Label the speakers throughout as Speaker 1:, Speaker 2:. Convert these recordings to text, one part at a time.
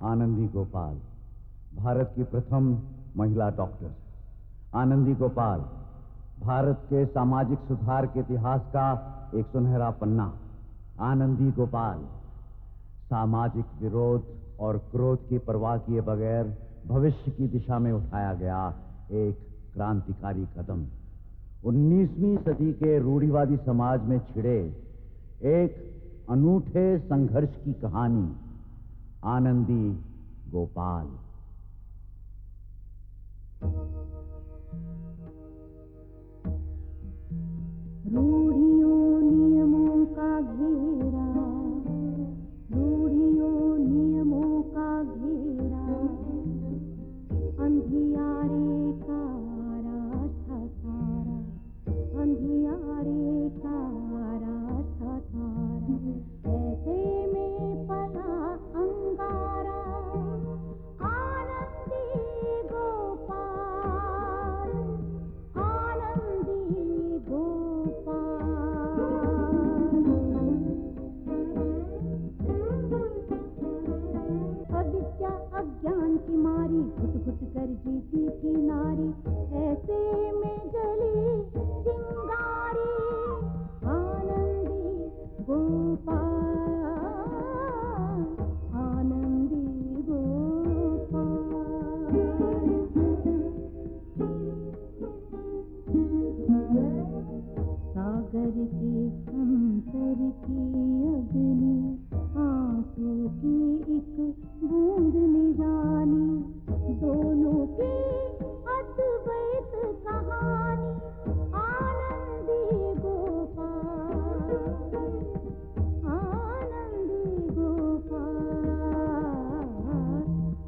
Speaker 1: आनंदी गोपाल, भारत की प्रथम महिला डॉक्टर। आनंदी गोपाल, भारत के सामाजिक सुधार के इतिहास का एक सुनहरा पन्ना। आनंदी गोपाल, सामाजिक विरोध और क्रोध की परवाह किए बगैर भविष्य की दिशा में उठाया गया एक क्रांतिकारी कदम। 19वीं सदी के रूढ़िवादी समाज में छिड़े एक अनूठे संघर्ष की कहानी, आनंदी गोपाल।
Speaker 2: रूढ़ियों नियमों का घेरा, रूढ़ियों नियमों का घेरा, अंधियारे का रास्ता सारा, अंधियारे का रास्ता सारा, ऐसे में पला अंगारा, आनंदी गोपाल, आनंदी गोपाल। अविद्या अज्ञान की मारी घुट घुट कर जीती थी नारी, ऐसे में जली चिंगारी, आनंदी गोपाल, आनंदी गोपाल। सागर के अंतर की अग्नि, आंसू की एक बूंद ने जानी, दोनों की अद्वैत कहानी, Anandi Gopal, Anandi Gopal,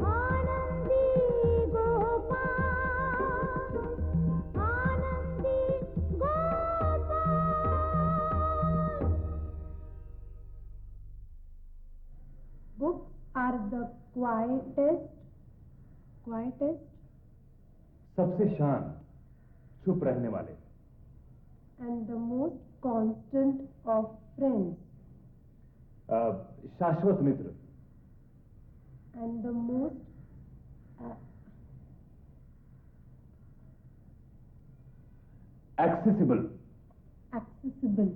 Speaker 2: Anandi Gopal, Anandi Gopal. Books are the quietest,
Speaker 3: सबसे शांत, चुप रहने वाले,
Speaker 2: and the most constant of friends,
Speaker 3: शाश्वत मित्र,
Speaker 2: and the most
Speaker 3: accessible,
Speaker 2: accessible,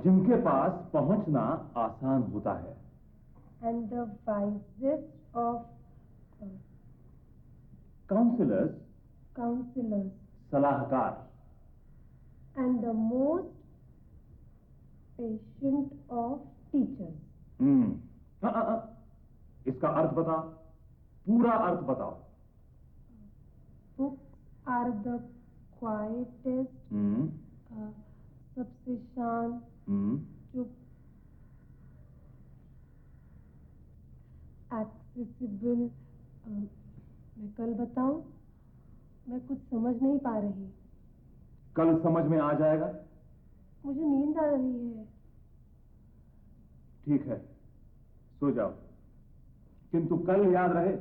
Speaker 3: जिनके पास पहुंचना आसान होता है,
Speaker 2: and the wisest of
Speaker 3: counsellors,
Speaker 2: counselors,
Speaker 3: सलाहकार,
Speaker 2: and the most patient of teachers.
Speaker 3: इसका अर्थ बता, पूरा अर्थ बताओ।
Speaker 2: Books are the quietest, सबसे शांत, चुप, accessible, मैं कल बताऊं? मैं कुछ समझ नहीं पा रही।
Speaker 3: कल समझ में आ जाएगा।
Speaker 2: मुझे नींद आ रही है।
Speaker 3: ठीक है, सो जाओ, किंतु कल याद रहे।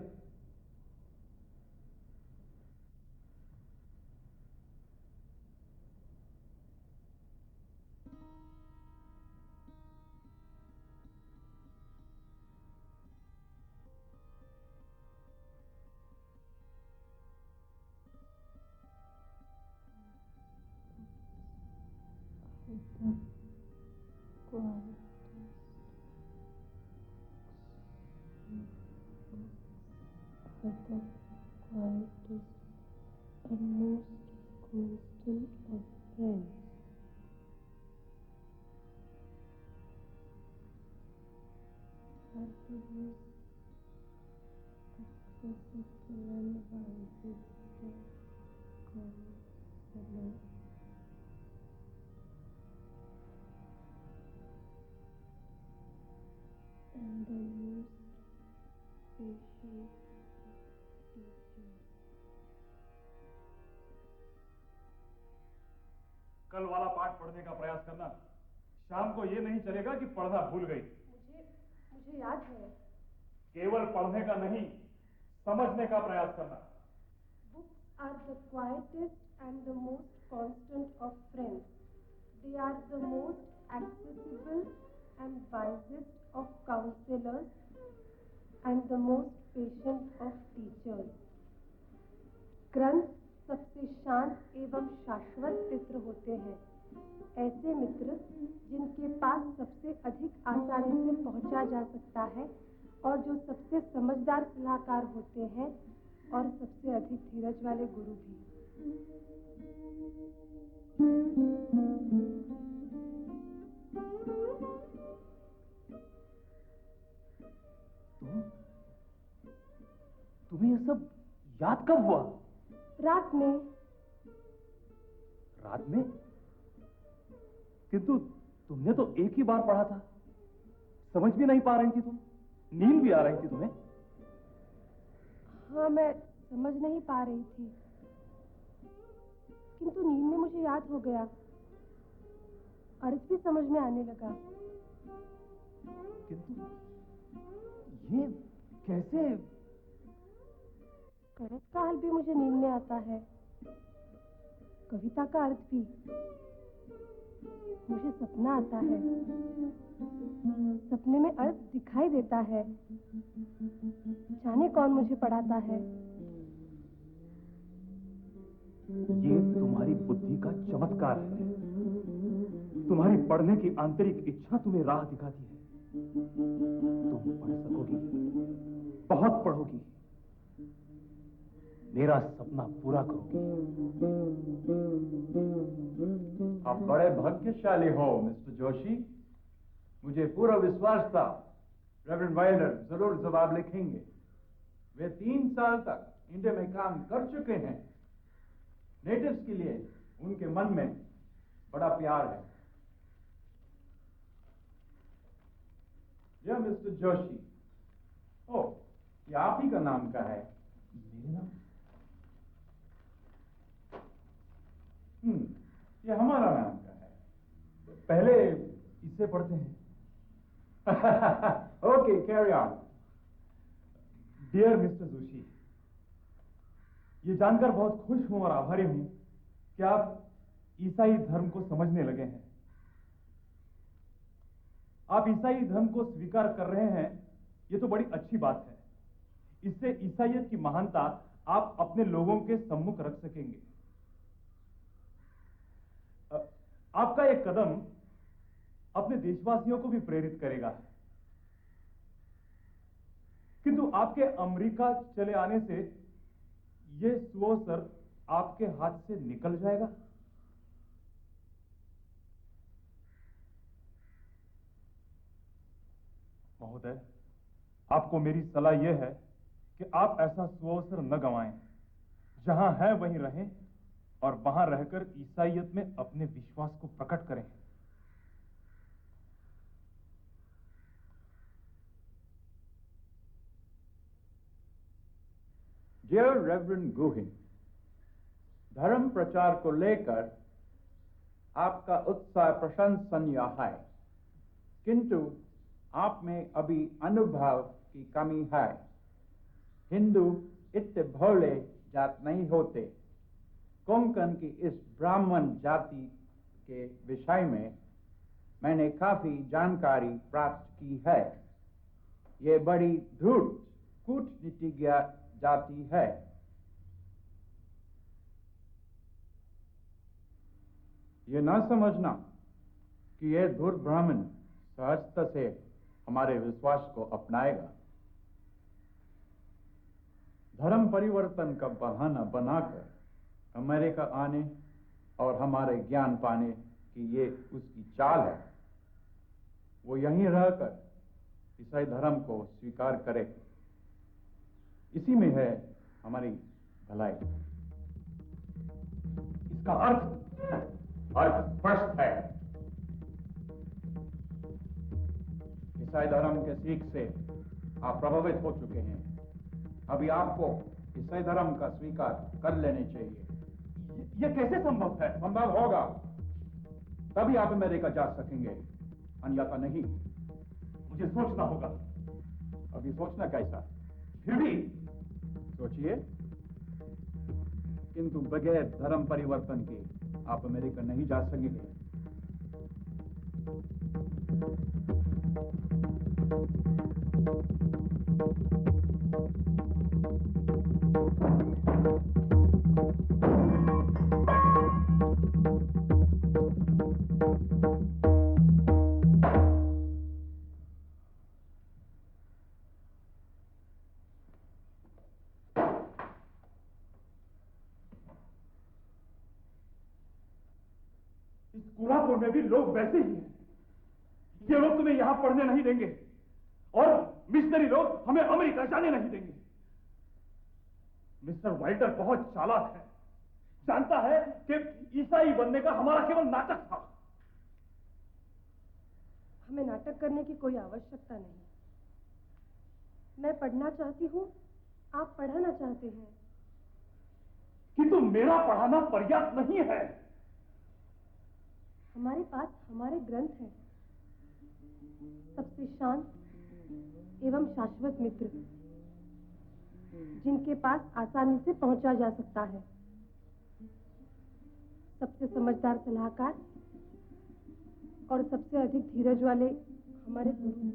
Speaker 3: कल वाला पाठ पढ़ने का प्रयास करना। शाम को ये नहीं चलेगा कि पढ़ना भूल गई।
Speaker 2: मुझे याद है।
Speaker 3: केवल पढ़ने का नहीं, समझने का प्रयास करना।
Speaker 2: Books are the quietest and the most constant of friends. They are the most accessible and wisest of counselors, and the most patient of teachers. ग्रंथ सबसे शांत एवं शाश्वत मित्र होते हैं, ऐसे मित्र जिनके पास सबसे अधिक आसानी से पहुंचा जा सकता है और जो सबसे समझदार सलाहकार होते हैं और सबसे अधिक धीरज वाले गुरु भी।
Speaker 4: तुम्हें यह सब याद कब हुआ?
Speaker 2: रात में।
Speaker 4: रात में? किंतु तुमने तो एक ही बार पढ़ा था, समझ भी नहीं पा रही थी तुम, नींद भी आ रही थी तुम्हें।
Speaker 2: हाँ, मैं समझ नहीं पा रही थी, किंतु नींद में मुझे याद हो गया, अर्थ भी समझ में आने लगा।
Speaker 4: किंतु ये कैसे?
Speaker 2: करत का हल भी मुझे नींद में आता है, कविता का अर्थ भी। मुझे सपना आता है, सपने में अर्थ दिखाई देता है। जाने कौन मुझे पढ़ाता है।
Speaker 4: ये तुम्हारी बुद्धि का चमत्कार है। तुम्हारी पढ़ने की आंतरिक इच्छा तुम्हें राह दिखाती है। तुम पढ़ सकोगी, बहुत पढ़ोगी, मेरा सपना पूरा करोगी।
Speaker 5: आप बड़े भाग्यशाली हो मिस्टर जोशी। मुझे पूरा विश्वास था रेवरेंड वाइल्डर जरूर जवाब लिखेंगे। वे 3 साल तक इंडिया में काम कर चुके हैं। नेटिव्स के लिए उनके मन में बड़ा प्यार है। यह मिस्टर जोशी, ओह, ये आप ही का नाम का है।
Speaker 4: मेरे नाम?
Speaker 5: ये हमारा नाम का है।
Speaker 4: पहले इसे पढ़ते हैं।
Speaker 5: Okay, carry on.
Speaker 4: Dear mister Joshi, ये जानकर बहुत खुश हूं और आभारी हूं कि आप ईसाई धर्म को समझने लगे हैं। आप ईसाई धर्म को स्वीकार कर रहे हैं, ये तो बड़ी अच्छी बात है। इससे ईसाईयत की महानता आप अपने लोगों के सम्मुख रख सकेंगे। आपका एक कदम अपने देशवासियों को भी प्रेरित करेगा। किंतु आपके अमेरिका चले आने से यह सुअवसर आपके हाथ से निकल जाएगा। महोदय, आपको मेरी सलाह यह है कि आप ऐसा सुअवसर न गंवाएं। जहां है वहीं रहें और वहां रहकर ईसाईयत में अपने विश्वास को प्रकट करें।
Speaker 5: डियर रेवरेंड गुहिन, धर्म प्रचार को लेकर आपका उत्साह प्रशंसनीय है, किंतु आप में अभी अनुभव की कमी है। हिंदू इतने भोले जात नहीं होते। कोंकण की इस ब्राह्मण जाति के विषय में मैंने काफी जानकारी प्राप्त की है। ये बड़ी धूर्त कूटनीतिज्ञ जाति है। ये न समझना कि यह धूर्त ब्राह्मण सहजता से हमारे विश्वास को अपनाएगा। धर्म परिवर्तन का बहाना बनाकर अमेरिका आने और हमारे ज्ञान पाने की ये उसकी चाल है। वो यहीं रहकर ईसाई धर्म को स्वीकार करे। इसी में है हमारी भलाई।
Speaker 4: इसका
Speaker 5: अर्थ स्पष्ट है। ईसाई धर्म के सीख से आप प्रभावित हो चुके हैं। अभी आपको ईसाई धर्म का स्वीकार कर लेने चाहिए।
Speaker 4: यह कैसे संभव है?
Speaker 5: संभव होगा, तभी आप अमेरिका जा सकेंगे, अन्यथा नहीं।
Speaker 4: मुझे सोचना होगा।
Speaker 5: अभी सोचना कैसा?
Speaker 4: फिर भी
Speaker 5: सोचिए। किंतु बगैर धर्म परिवर्तन के आप अमेरिका नहीं जा सकेंगे।
Speaker 3: इस कोल्हापुर में भी लोग वैसे ही हैं। ये लोग तुम्हें यहां पढ़ने नहीं देंगे और मिशनरी लोग हमें अमेरिका जाने नहीं देंगे। मिस्टर वाल्टर बहुत चालाक है, जानता है कि ईसाई बनने का हमारा केवल नाटक था।
Speaker 2: हमें नाटक करने की कोई आवश्यकता नहीं। मैं पढ़ना चाहती हूँ, आप पढ़ाना चाहते हैं।
Speaker 3: किंतु मेरा पढ़ाना पर्याप्त नहीं है।
Speaker 2: हमारे पास हमारे ग्रंथ हैं, सबसे शांत एवं शाश्वत मित्र, जिनके पास आसानी से पहुंचा जा सकता है। सबसे समझदार सलाहकार और सबसे अधिक धीरज वाले हमारे गुरु।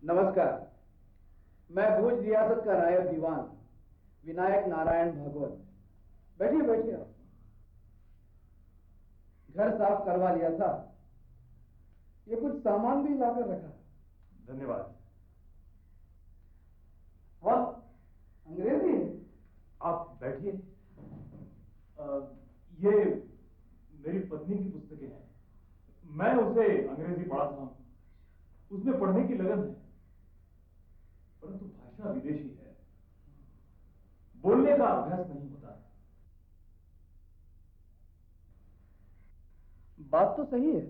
Speaker 6: नमस्कार, मैं भूज रियासत का नायब दीवान विनायक नारायण भागवत। बैठिए बैठिए। आप घर साफ करवा लिया था, ये कुछ सामान भी लाकर रखा।
Speaker 3: धन्यवाद।
Speaker 6: वाह, अंग्रेजी है।
Speaker 3: आप बैठिए। ये मेरी पत्नी की पुस्तकें हैं। मैं उसे अंग्रेजी पढ़ाता हूं, उसमें पढ़ने की लगन है, परंतु भाषा विदेशी है, बोलने का अभ्यास नहीं होता।
Speaker 6: बात तो सही है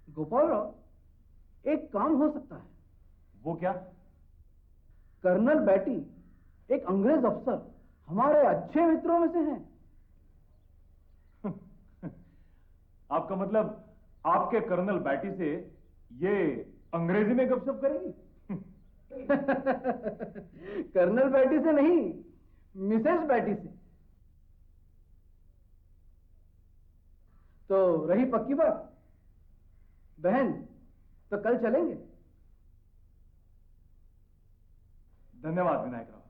Speaker 6: गोपाल राव, एक काम हो सकता है।
Speaker 3: वो क्या?
Speaker 6: कर्नल बैटी एक अंग्रेज अफसर हमारे अच्छे मित्रों में से हैं।
Speaker 3: आपका मतलब आपके कर्नल बैटी से ये अंग्रेजी में गपशप करेगी?
Speaker 6: कर्नल बैटी से नहीं, मिसेस बैटी से। तो रही पक्की बात, बहन तो कल चलेंगे।
Speaker 3: धन्यवाद Vinayak Rao.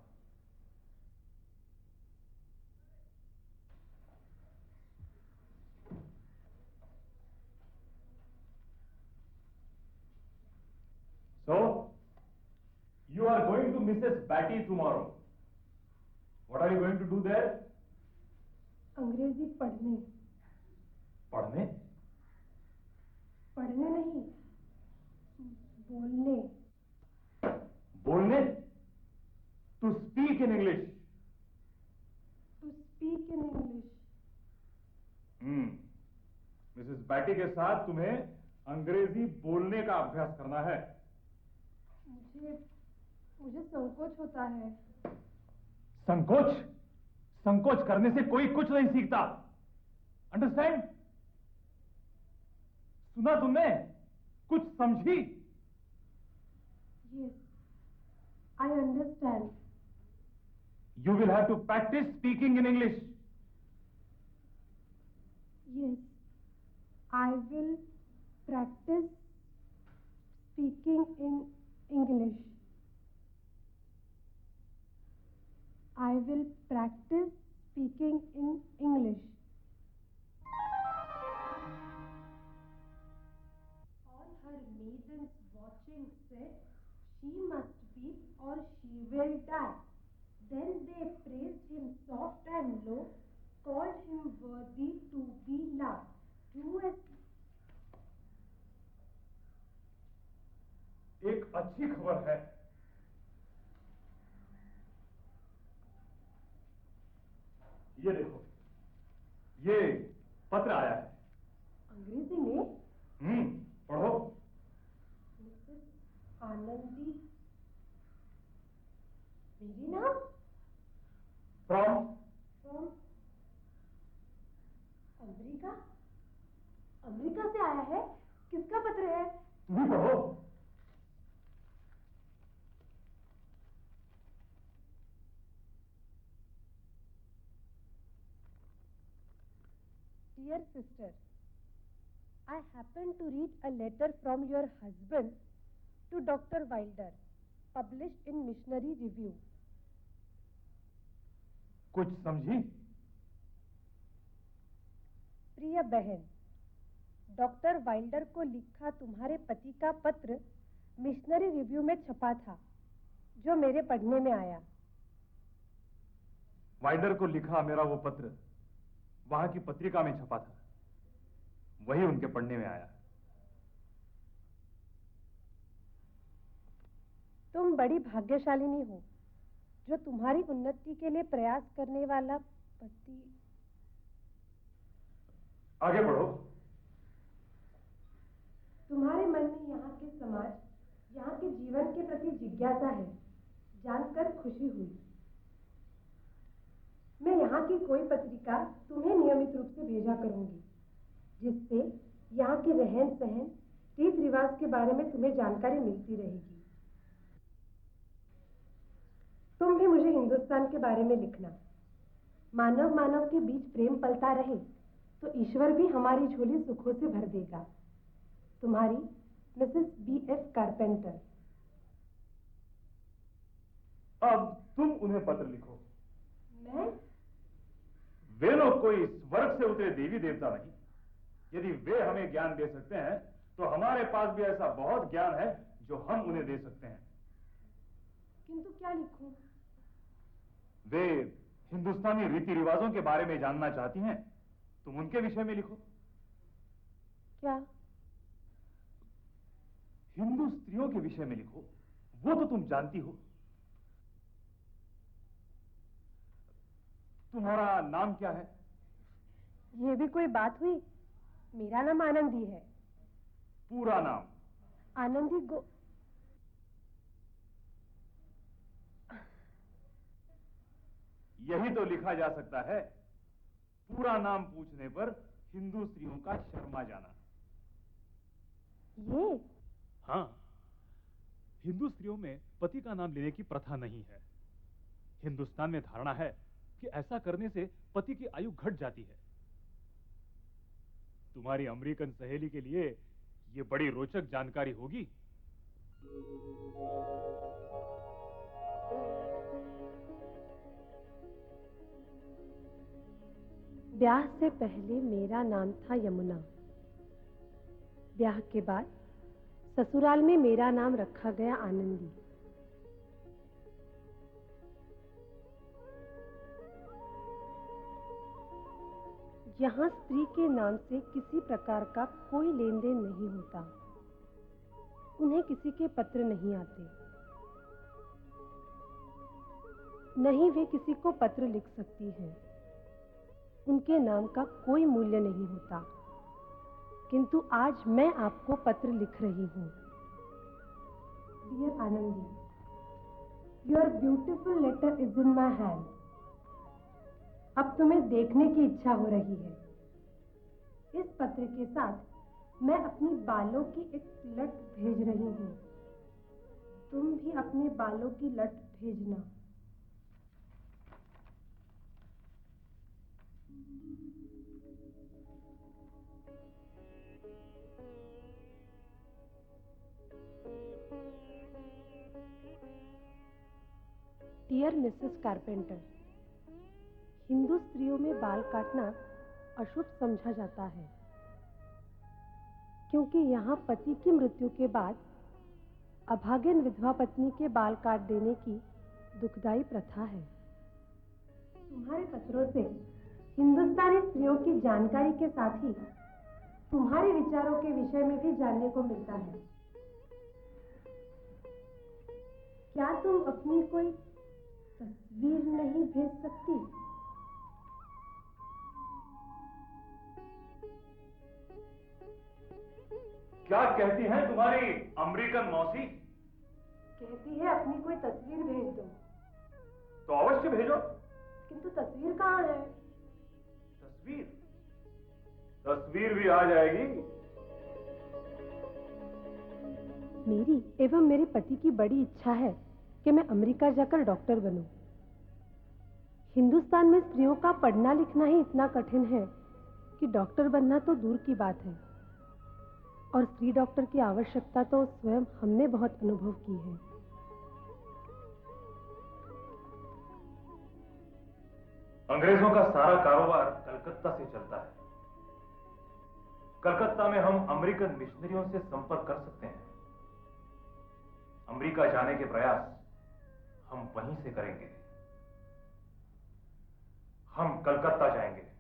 Speaker 3: So, you are going to Mrs. Batty tomorrow. What are you going to do there?
Speaker 2: अंग्रेजी पढ़ने।
Speaker 3: पढ़ने?
Speaker 2: पढ़ने नहीं, बोलने।
Speaker 3: बोलने? To speak in English.
Speaker 2: To speak in English.
Speaker 3: Mrs Betty के साथ तुम्हें अंग्रेजी बोलने का अभ्यास करना है।
Speaker 2: मुझे संकोच होता है।
Speaker 3: संकोच? संकोच करने से कोई कुछ नहीं सीखता। अंडरस्टैंड? सुना तुमने? कुछ समझी?
Speaker 2: Yes, I understand.
Speaker 3: You will have to practice speaking in English.
Speaker 2: Yes, I will practice speaking in English. I will practice speaking in English. All her maidens watching said, she must weep or she will die. Then they praised him soft and low, called him worthy to be loved. Truest.
Speaker 3: एक अच्छी खबर है। ये देखो, ये पत्र आया है।
Speaker 2: अंग्रेजी में?
Speaker 3: पढ़ो।
Speaker 2: मिसेस आनंदी, मेरी नाम?
Speaker 3: फ्रॉम?
Speaker 2: फ्रॉम
Speaker 3: तुम ही पढ़ो।
Speaker 2: Dear sister, I happened to read a letter from your husband to Dr. Wilder, published in Missionary Review.
Speaker 3: कुछ समझी?
Speaker 2: प्रिय बहन, डॉक्टर वाइल्डर को लिखा तुम्हारे पति का पत्र मिशनरी रिव्यू में छपा था, जो मेरे पढ़ने में आया।
Speaker 3: वाइल्डर को लिखा मेरा वो पत्र वहां की पत्रिका में छपा था, वही उनके पढ़ने में आया।
Speaker 2: तुम बड़ी भाग्यशालिनी हो, जो तुम्हारी उन्नति के लिए प्रयास करने वाला पति।
Speaker 3: आगे बढ़ो।
Speaker 2: तुम्हारे मन में यहाँ के समाज, यहाँ के जीवन के प्रति जिज्ञासा है, जानकर खुशी हुई। मैं यहाँ की कोई पत्रिका तुम्हें नियमित रूप से भेजा करूंगी, जिससे यहाँ के रहन सहन, रीत रिवाज के बारे में तुम्हें जानकारी मिलती रहेगी। तुम भी मुझे हिंदुस्तान के बारे में लिखना। मानव मानव के बीच प्रेम पलता रहे तो ईश्वर भी हमारी झोली सुखों से भर देगा। तुम्हारी मिसेस B.F. कारपेंटर।
Speaker 3: अब तुम उन्हें पत्र लिखो।
Speaker 2: मैं?
Speaker 3: वे लोग कोई स्वर्ग से उतरे देवी देवता नहीं। यदि वे हमें ज्ञान दे सकते हैं तो हमारे पास भी ऐसा बहुत ज्ञान है जो हम उन्हें दे सकते हैं।
Speaker 2: किंतु क्या लिखूं?
Speaker 3: वे हिंदुस्तानी रीति रिवाजों के बारे में जानना चाहती हैं, तुम उनके विषय में लिखो।
Speaker 2: क्या?
Speaker 3: हिंदू स्त्रियों के विषय में लिखो, वो तो तुम जानती हो। तुम्हारा नाम क्या है?
Speaker 2: ये भी कोई बात हुई? मेरा नाम आनंदी है।
Speaker 3: पूरा नाम?
Speaker 2: आनंदी
Speaker 3: यही तो लिखा जा सकता है। पूरा नाम पूछने पर हिंदू स्त्रियों का शर्मा जाना।
Speaker 2: ये?
Speaker 3: हाँ, हिंदू स्त्रियों में पति का नाम लेने की प्रथा नहीं है। हिंदुस्तान में धारणा है कि ऐसा करने से पति की आयु घट जाती है। तुम्हारी अमेरिकन सहेली के लिए यह बड़ी रोचक जानकारी होगी।
Speaker 2: ब्याह से पहले मेरा नाम था यमुना। ब्याह के बाद ससुराल में मेरा नाम रखा गया आनंदी। यहाँ स्त्री के नाम से किसी प्रकार का कोई लेन देन नहीं होता। उन्हें किसी के पत्र नहीं आते, नहीं वे किसी को पत्र लिख सकती हैं। उनके नाम का कोई मूल्य नहीं होता। किंतु आज मैं आपको पत्र लिख रही हूँ। Dear Anandi, your beautiful letter is in my hand. अब तुम्हें देखने की इच्छा हो रही है। इस पत्र के साथ मैं अपनी बालों की एक लट भेज रही हूँ। तुम भी अपने बालों की लट भेजना। डियर मिसेस कारपेंटर, हिंदू स्त्रियों में बाल काटना अशुभ समझा जाता है, क्योंकि यहाँ पति की मृत्यु के बाद अभागिन विधवा पत्नी के बाल काट देने की दुखदायी प्रथा है। तुम्हारे पत्रों से हिंदुस्तानी स्त्रियों की जानकारी के साथ ही तुम्हारे विचारों के विषय में भी जानने को मिलता है। क्या तुम अपनी कोई तस्वीर नहीं भेज सकती?
Speaker 3: क्या कहती हैं तुम्हारी अमेरिकन मौसी?
Speaker 2: कहती है अपनी कोई तस्वीर भेज दो।
Speaker 3: तो अवश्य भेजो।
Speaker 2: किंतु तस्वीर कहाँ है?
Speaker 3: तस्वीर? तस्वीर भी आ जाएगी।
Speaker 2: मेरी एवं मेरे पति की बड़ी इच्छा है कि मैं अमेरिका जाकर डॉक्टर बनूं। हिंदुस्तान में स्त्रियों का पढ़ना लिखना ही इतना कठिन है कि डॉक्टर बनना तो दूर की बात है, और स्त्री डॉक्टर की आवश्यकता तो स्वयं हमने बहुत अनुभव की है।
Speaker 3: अंग्रेजों का सारा कारोबार कलकत्ता से चलता है। कलकत्ता में हम अमेरिकन मिशनरियों से संपर्क कर सकते हैं। अमेरिका जाने के प्रयास हम वहीं से करेंगे। हम कलकत्ता जाएंगे।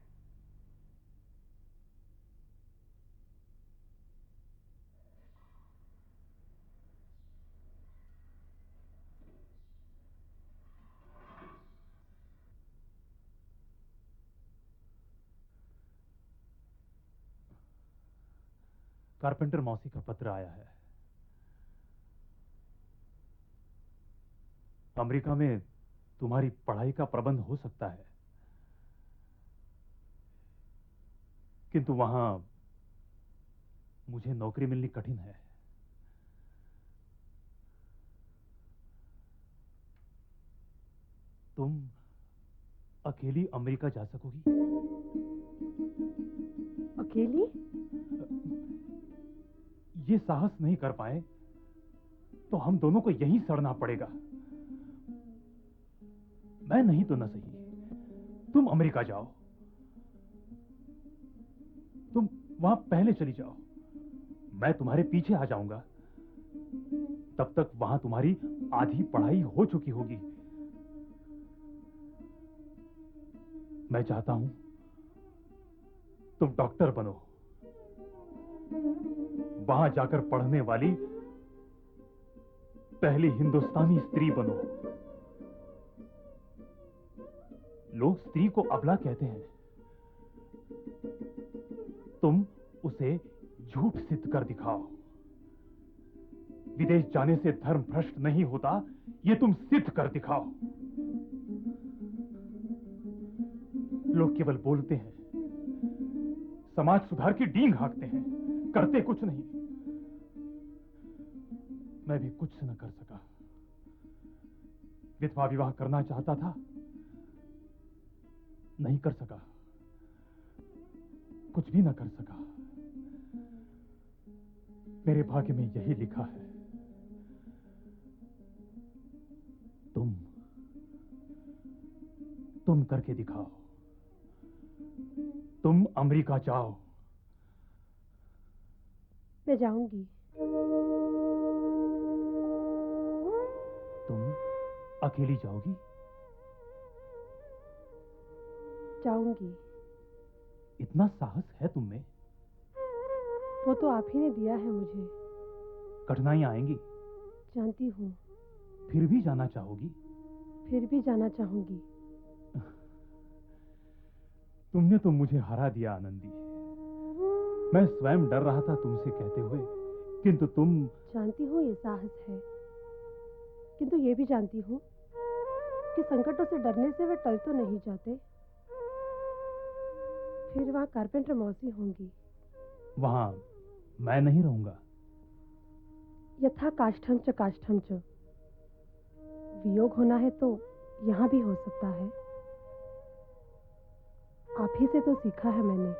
Speaker 4: कारपेंटर मौसी का पत्र आया है। अमेरिका में तुम्हारी पढ़ाई का प्रबंध हो सकता है, किंतु वहां मुझे नौकरी मिलनी कठिन है। तुम अकेली अमेरिका जा सकोगी?
Speaker 2: अकेली?
Speaker 4: ये साहस नहीं कर पाए तो हम दोनों को यहीं सड़ना पड़ेगा। मैं नहीं तो न सही, तुम अमेरिका जाओ। तुम वहां पहले चली जाओ, मैं तुम्हारे पीछे आ जाऊंगा। तब तक वहां तुम्हारी आधी पढ़ाई हो चुकी होगी। मैं चाहता हूं तुम डॉक्टर बनो, वहां जाकर पढ़ने वाली पहली हिंदुस्तानी स्त्री बनो। लोग स्त्री को अबला कहते हैं, तुम उसे झूठ सिद्ध कर दिखाओ। विदेश जाने से धर्म भ्रष्ट नहीं होता, ये तुम सिद्ध कर दिखाओ। लोग केवल बोलते हैं, समाज सुधार की डींग हाँकते हैं, करते कुछ नहीं। मैं भी कुछ न कर सका। विधवा विवाह करना चाहता था, नहीं कर सका, कुछ भी न कर सका। मेरे भाग्य में यही लिखा है। तुम करके दिखाओ। तुम अमेरिका जाओ।
Speaker 2: मैं जाऊंगी।
Speaker 4: तुम अकेली जाओगी?
Speaker 2: जाऊंगी।
Speaker 4: इतना साहस है तुम में?
Speaker 2: वो तो आप ही ने दिया है मुझे।
Speaker 4: कठिनाइयां आएंगी,
Speaker 2: जानती हूँ।
Speaker 4: फिर भी जाना चाहोगी?
Speaker 2: फिर भी जाना चाहूंगी।
Speaker 4: तुमने तो मुझे हरा दिया आनंदी। मैं स्वयं डर रहा था तुमसे कहते हुए, किंतु तुम।
Speaker 2: जानती हूँ ये साहस है, किंतु ये भी जानती हूँ कि संकटों से डरने से वे टल तो नहीं जाते। फिर वहां कारपेंटर मौसी होंगी।
Speaker 4: वहां मैं नहीं रहूंगा।
Speaker 2: यथा काष्ठम च काष्ठम च। वियोग होना है तो यहां भी हो सकता है। आप ही से तो सीखा है मैंने।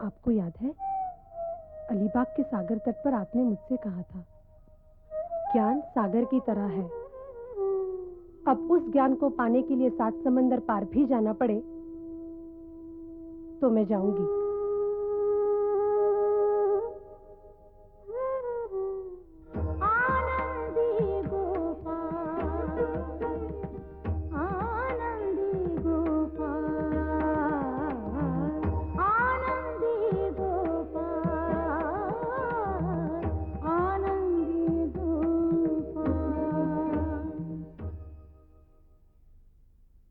Speaker 2: आपको याद है, अलीबाग के सागर तट पर आपने मुझसे कहा था, ज्ञान सागर की तरह है। अब उस ज्ञान को पाने के लिए 7 समंदर पार भी जाना पड़े तो मैं जाऊंगी।